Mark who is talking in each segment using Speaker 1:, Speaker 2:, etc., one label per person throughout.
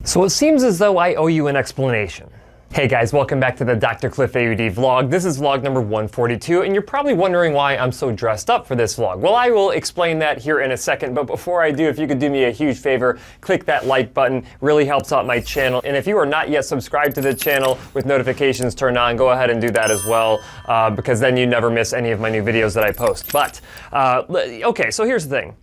Speaker 1: So it seems as though I owe you an explanation. Hey guys, welcome back to the DrCliffAuD vlog. This is vlog number 142, and you're probably wondering why I'm so dressed up for this vlog. Well, I will explain that here in a second, but before I do, if you could do me a huge favor, click that like button. Really helps out my channel. And if you are not yet subscribed to the channel with notifications turned on, go ahead and do that as well, because then you never miss any of my new videos that I post. But, okay, so here's the thing.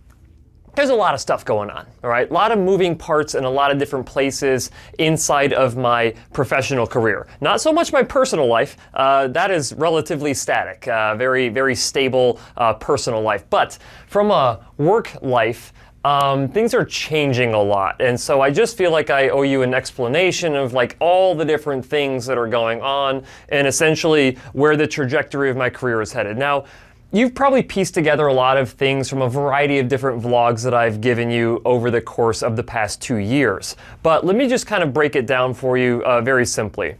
Speaker 1: There's a lot of stuff going on, all right? A lot of moving parts in a lot of different places inside of my professional career. Not so much my personal life. That is relatively static, very, very stable personal life. But from a work life, things are changing a lot. And so I just feel like I owe you an explanation of like all the different things that are going on and essentially where the trajectory of my career is headed. Now, you've probably pieced together a lot of things from a variety of different vlogs that I've given you over the course of the past 2 years. But let me just kind of break it down for you very simply.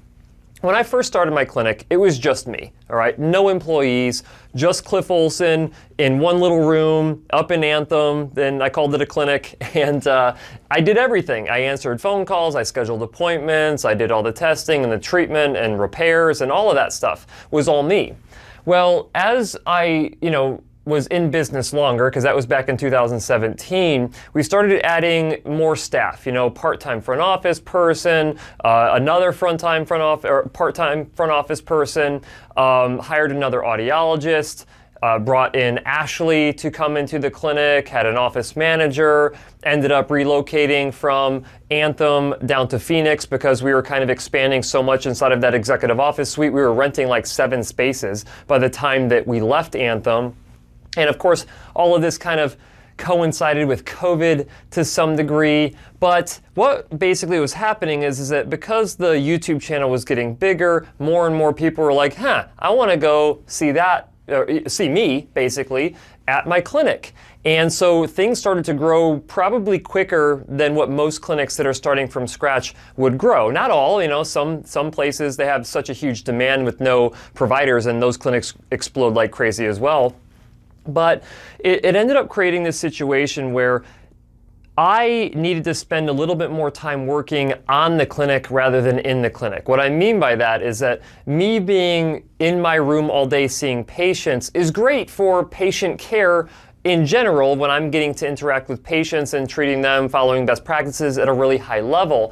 Speaker 1: When I first started my clinic, it was just me, all right? No employees, just Cliff Olson in one little room up in Anthem. Then I called it a clinic, and I did everything. I answered phone calls, I scheduled appointments, I did all the testing and the treatment and repairs, and all of that stuff was all me. Well, as I, was in business longer, because that was back in 2017, we started adding more staff, part-time front office person, another part-time front office person, hired another audiologist, brought in Ashley to come into the clinic, had an office manager, ended up relocating from Anthem down to Phoenix because we were kind of expanding so much inside of that executive office suite. We were renting like 7 spaces by the time that we left Anthem. And of course, all of this kind of coincided with COVID to some degree. But what basically was happening is that because the YouTube channel was getting bigger, more and more people were like, I want to go see that, see me, basically, at my clinic. And so things started to grow probably quicker than what most clinics that are starting from scratch would grow. Not all, some places they have such a huge demand with no providers, and those clinics explode like crazy as well. But it ended up creating this situation where I needed to spend a little bit more time working on the clinic rather than in the clinic. What I mean by that is that me being in my room all day seeing patients is great for patient care in general when I'm getting to interact with patients and treating them, following best practices at a really high level.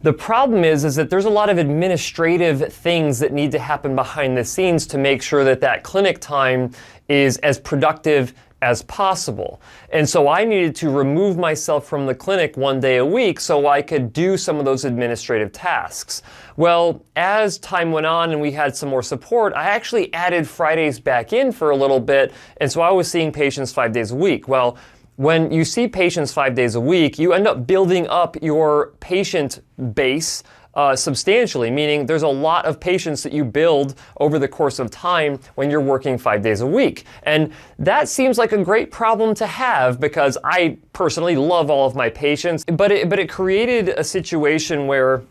Speaker 1: The problem is that there's a lot of administrative things that need to happen behind the scenes to make sure that that clinic time is as productive as possible. And so I needed to remove myself from the clinic one day a week so I could do some of those administrative tasks. Well, as time went on and we had some more support, I actually added Fridays back in for a little bit, and so I was seeing patients 5 days a week. Well, when you see patients 5 days a week, you end up building up your patient base substantially, meaning there's a lot of patients that you build over the course of time when you're working 5 days a week. And that seems like a great problem to have because I personally love all of my patients, but it created a situation where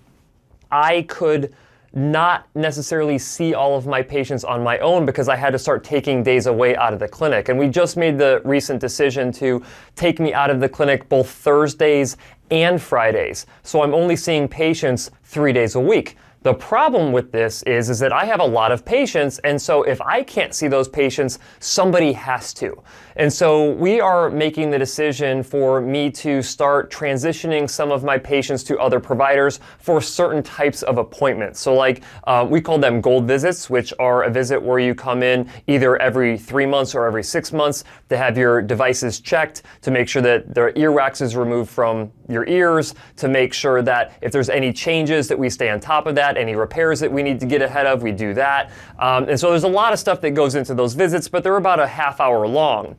Speaker 1: I could not necessarily see all of my patients on my own because I had to start taking days away out of the clinic. And we just made the recent decision to take me out of the clinic both Thursdays and Fridays. So I'm only seeing patients 3 days a week. The problem with this is that I have a lot of patients, and so if I can't see those patients, somebody has to. And so we are making the decision for me to start transitioning some of my patients to other providers for certain types of appointments. So like we call them gold visits, which are a visit where you come in either every 3 months or every 6 months to have your devices checked, to make sure that the earwax is removed from your ears, to make sure that if there's any changes that we stay on top of that, any repairs that we need to get ahead of, we do that. And so there's a lot of stuff that goes into those visits, but they're about a half hour long.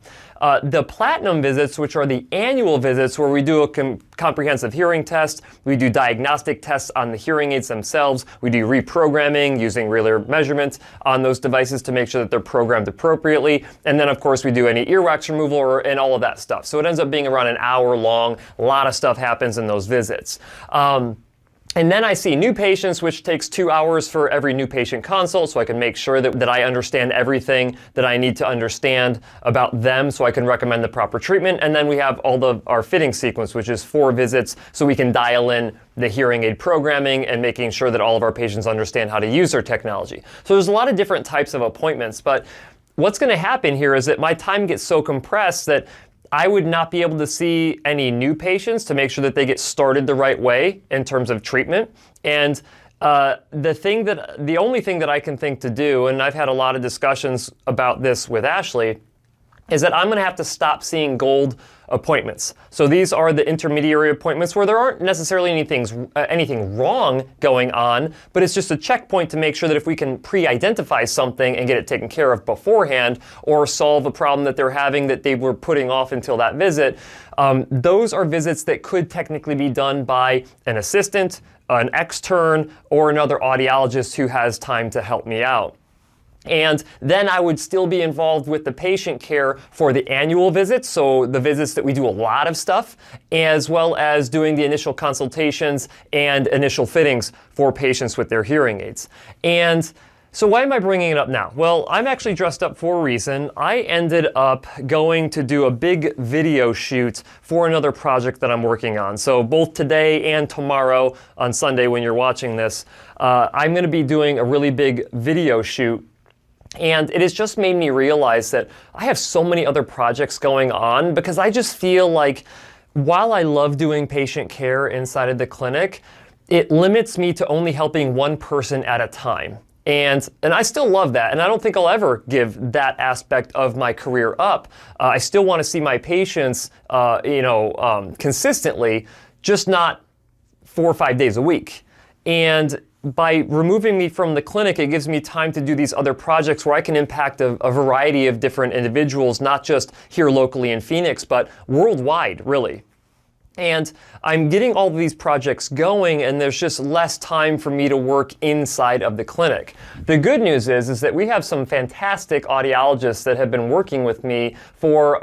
Speaker 1: The platinum visits, which are the annual visits where we do a comprehensive hearing test, we do diagnostic tests on the hearing aids themselves, we do reprogramming using real-ear measurements on those devices to make sure that they're programmed appropriately, and then of course we do any earwax removal and all of that stuff. So it ends up being around an hour long. A lot of stuff happens in those visits. And then I see new patients, which takes 2 hours for every new patient consult, so I can make sure that I understand everything that I need to understand about them so I can recommend the proper treatment. And then we have our fitting sequence, which is 4 visits, so we can dial in the hearing aid programming and making sure that all of our patients understand how to use their technology. So there's a lot of different types of appointments, but what's going to happen here is that my time gets so compressed that I would not be able to see any new patients to make sure that they get started the right way in terms of treatment. And the only thing that I can think to do, and I've had a lot of discussions about this with Ashley, is that I'm going to have to stop seeing gold appointments. So these are the intermediary appointments where there aren't necessarily anything wrong going on, but it's just a checkpoint to make sure that if we can pre-identify something and get it taken care of beforehand, or solve a problem that they're having that they were putting off until that visit, those are visits that could technically be done by an assistant, an extern, or another audiologist who has time to help me out. And then I would still be involved with the patient care for the annual visits, so the visits that we do a lot of stuff, as well as doing the initial consultations and initial fittings for patients with their hearing aids. And so why am I bringing it up now? Well, I'm actually dressed up for a reason. I ended up going to do a big video shoot for another project that I'm working on. So both today and tomorrow on Sunday when you're watching this, I'm going to be doing a really big video shoot. And it has just made me realize that I have so many other projects going on, because I just feel like while I love doing patient care inside of the clinic, it limits me to only helping one person at a time. And I still love that, and I don't think I'll ever give that aspect of my career up. I still want to see my patients, consistently, just not 4 or 5 days a week. And by removing me from the clinic, it gives me time to do these other projects where I can impact a variety of different individuals, not just here locally in Phoenix, but worldwide, really. And I'm getting all of these projects going, and there's just less time for me to work inside of the clinic. The good news is that we have some fantastic audiologists that have been working with me for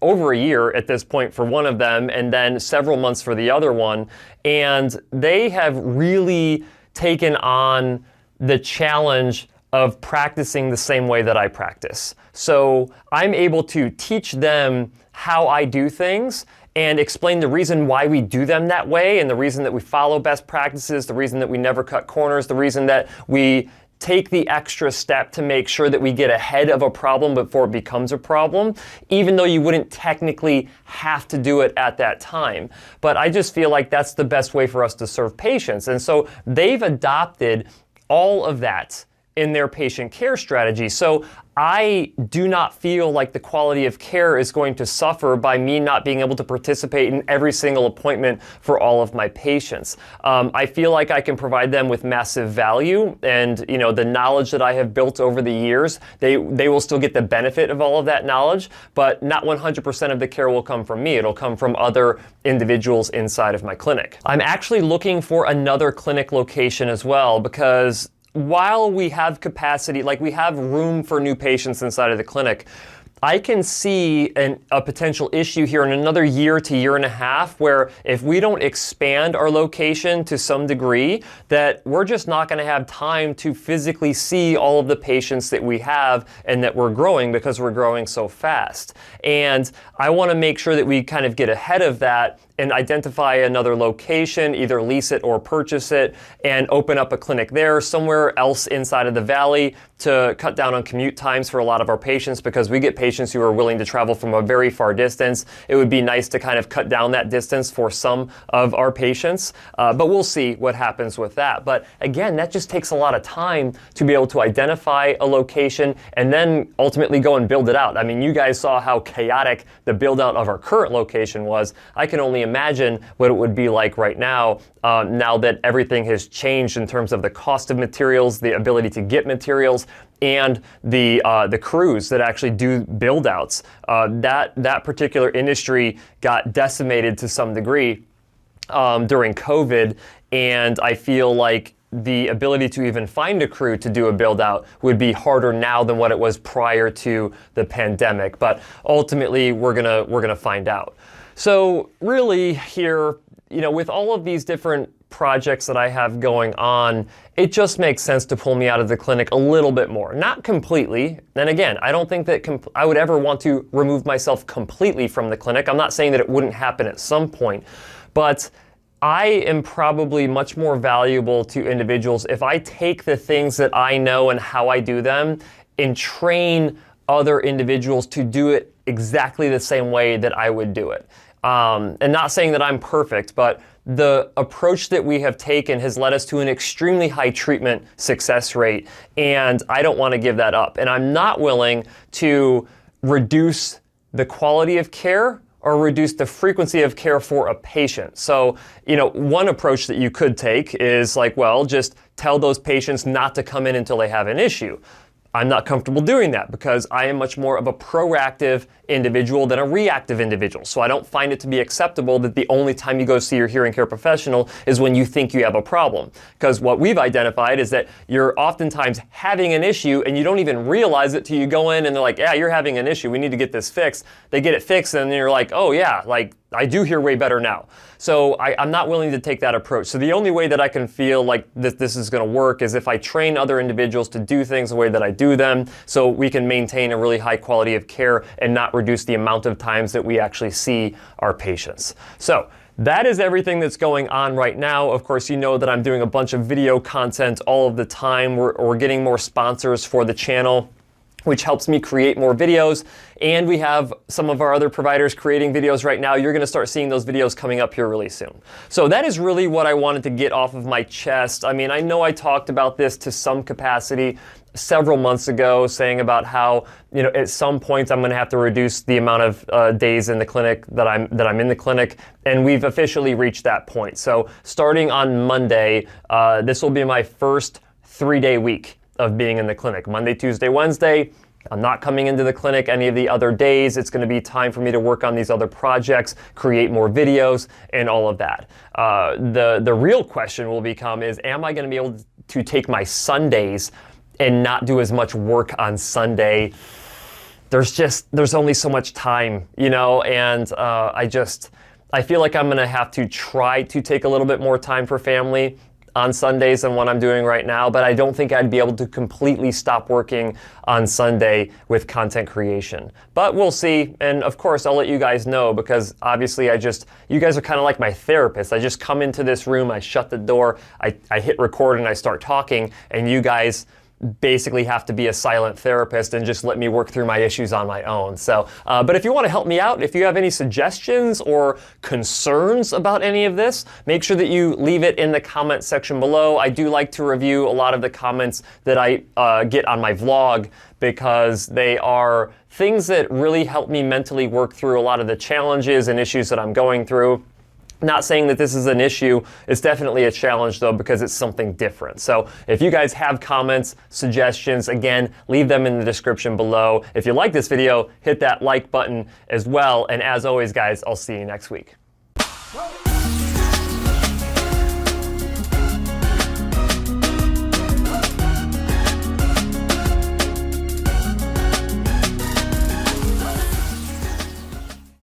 Speaker 1: over a year at this point for one of them, and then several months for the other one. And they have really taken on the challenge of practicing the same way that I practice. So I'm able to teach them how I do things and explain the reason why we do them that way, and the reason that we follow best practices, the reason that we never cut corners, the reason that we take the extra step to make sure that we get ahead of a problem before it becomes a problem, even though you wouldn't technically have to do it at that time. But I just feel like that's the best way for us to serve patients. And so they've adopted all of that in their patient care strategy. So I do not feel like the quality of care is going to suffer by me not being able to participate in every single appointment for all of my patients. I feel like I can provide them with massive value, and the knowledge that I have built over the years, they will still get the benefit of all of that knowledge, but not 100% of the care will come from me. It'll come from other individuals inside of my clinic. I'm actually looking for another clinic location as well, because while we have capacity, like we have room for new patients inside of the clinic, I can see a potential issue here in another year to year and a half, where if we don't expand our location to some degree, that we're just not going to have time to physically see all of the patients that we have and that we're growing, because we're growing so fast. And I want to make sure that we kind of get ahead of that and identify another location, either lease it or purchase it, and open up a clinic there somewhere else inside of the valley to cut down on commute times for a lot of our patients, because we get patients who are willing to travel from a very far distance. It would be nice to kind of cut down that distance for some of our patients, but we'll see what happens with that. But again, that just takes a lot of time to be able to identify a location and then ultimately go and build it out. I mean, you guys saw how chaotic the build out of our current location was. I can only imagine what it would be like right now, now that everything has changed in terms of the cost of materials, the ability to get materials, and the crews that actually do build outs. That particular industry got decimated to some degree during COVID, and I feel like the ability to even find a crew to do a build out would be harder now than what it was prior to the pandemic. But ultimately, we're gonna find out. So really here, with all of these different projects that I have going on, it just makes sense to pull me out of the clinic a little bit more. Not completely. And again, I don't think that I would ever want to remove myself completely from the clinic. I'm not saying that it wouldn't happen at some point, but I am probably much more valuable to individuals if I take the things that I know and how I do them and train other individuals to do it exactly the same way that I would do it. And not saying that I'm perfect, but the approach that we have taken has led us to an extremely high treatment success rate, and I don't want to give that up. And I'm not willing to reduce the quality of care or reduce the frequency of care for a patient. So, one approach that you could take is like, well, just tell those patients not to come in until they have an issue. I'm not comfortable doing that because I am much more of a proactive individual than a reactive individual. So I don't find it to be acceptable that the only time you go see your hearing care professional is when you think you have a problem. Because what we've identified is that you're oftentimes having an issue and you don't even realize it till you go in and they're like, yeah, you're having an issue. We need to get this fixed. They get it fixed and then you're like, oh yeah, like I do hear way better now. So I'm not willing to take that approach. So the only way that I can feel like this is going to work is if I train other individuals to do things the way that I do them, so we can maintain a really high quality of care and not reduce the amount of times that we actually see our patients. So that is everything that's going on right now. Of course, you know that I'm doing a bunch of video content all of the time. We're getting more sponsors for the channel, which helps me create more videos. And we have some of our other providers creating videos right now. You're gonna start seeing those videos coming up here really soon. So that is really what I wanted to get off of my chest. I mean, I know I talked about this to some capacity several months ago, saying about how, at some point I'm gonna have to reduce the amount of days in the clinic that I'm in the clinic, and we've officially reached that point. So starting on Monday, this will be my first 3-day week of being in the clinic. Monday, Tuesday, Wednesday, I'm not coming into the clinic any of the other days. It's gonna be time for me to work on these other projects, create more videos, and all of that. The real question will become is, am I gonna be able to take my Sundays and not do as much work on Sunday? There's only so much time, and I feel like I'm gonna have to try to take a little bit more time for family on Sundays than what I'm doing right now, but I don't think I'd be able to completely stop working on Sunday with content creation. But we'll see, and of course I'll let you guys know, because obviously you guys are kind of like my therapist. I just come into this room, I shut the door, I hit record and I start talking, and you guys basically have to be a silent therapist and just let me work through my issues on my own. So, but if you want to help me out, if you have any suggestions or concerns about any of this, make sure that you leave it in the comment section below. I do like to review a lot of the comments that I get on my vlog, because they are things that really help me mentally work through a lot of the challenges and issues that I'm going through. Not saying that this is an issue. It's definitely a challenge though, because it's something different. So if you guys have comments, suggestions, again, leave them in the description below. If you like this video, hit that like button as well. And as always, guys, I'll see you next week.